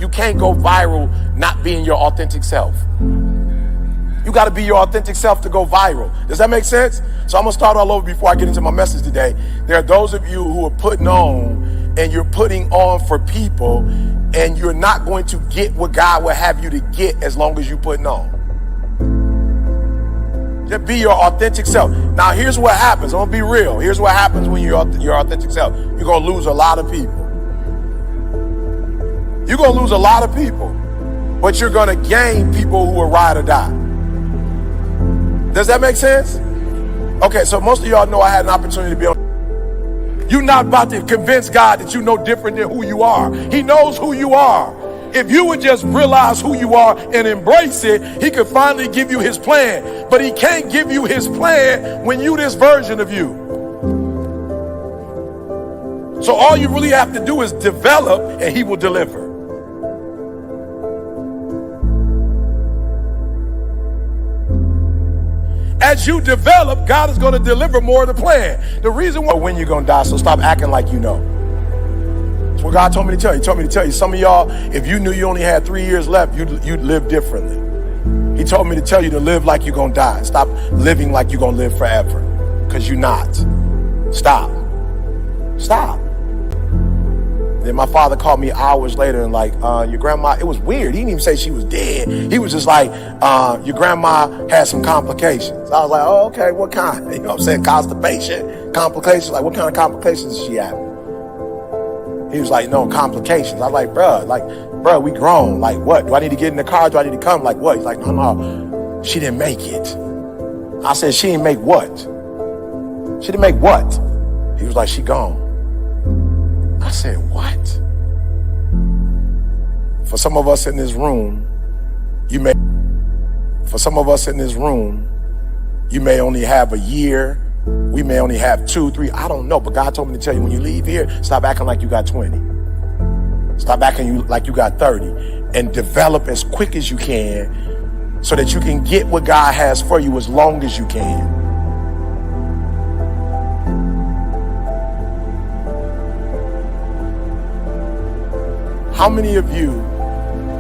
You can't go viral not being your authentic self. You got to be your authentic self to go viral. Does that make sense? So I'm going to start all over before I get into my message today. There are those of you who are putting on, and you're putting on for people, and you're not going to get what God will have you to get as long as you're putting on. Just be your authentic self. Now, here's what happens. I'm going to be real. Here's what happens when you're your authentic self. You're going to lose a lot of people. You're going to lose a lot of people, but you're going to gain people who will ride or die. Does that make sense? Okay, so most of y'all know I had an opportunity to be on. You're not about to convince God that you know different than who you are. He knows who you are. If you would just realize who you are and embrace it, he could finally give you his plan. But he can't give you his plan when you this version of you. So all you really have to do is develop, and he will deliver. As you develop, God is going to deliver more of the plan. The reason why when you're going to die, so stop acting like you know. That's what God told me to tell you. He told me to tell you, some of y'all, if you knew you only had 3 years left, you'd live differently. He told me to tell you to live like you're going to die. Stop living like you're going to live forever, because you're not. Stop. Then my father called me hours later and like, your grandma, it was weird. He didn't even say she was dead. He was just like, your grandma had some complications. I was like, oh, okay, what kind? You know what I'm saying? Constipation, complications. Like, what kind of complications is she having? He was like, no, complications. I was like, bruh, we grown. Like, what? Do I need to get in the car? Do I need to come? Like, what? He's like, no, she didn't make it. I said, she didn't make what? She didn't make what? He was like, she gone. I said, what? For some of us in this room, you may only have a year. We may only have 2, 3. I don't know. But God told me to tell you, when you leave here, stop acting like you got 20. Stop acting like you got 30. And develop as quick as you can so that you can get what God has for you as long as you can. How many of you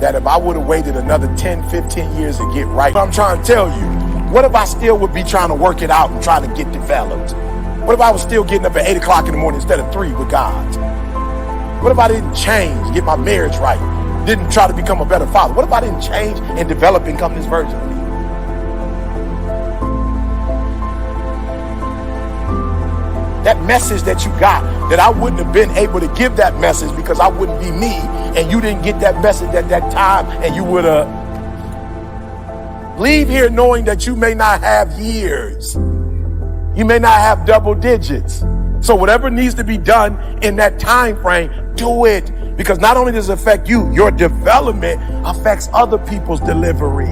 that if I would have waited another 10, 15 years to get right, I'm trying to tell you, what if I still would be trying to work it out and trying to get developed? What if I was still getting up at 8 o'clock in the morning instead of 3 with God? What if I didn't change, get my marriage right, didn't try to become a better father? What if I didn't change and develop and become this version of me? That message that you got, that I wouldn't have been able to give that message because I wouldn't be me, and you didn't get that message at that time, and you would have leave here knowing that you may not have years. You may not have double digits. So whatever needs to be done in that time frame, do it. Because not only does it affect you, your development affects other people's delivery.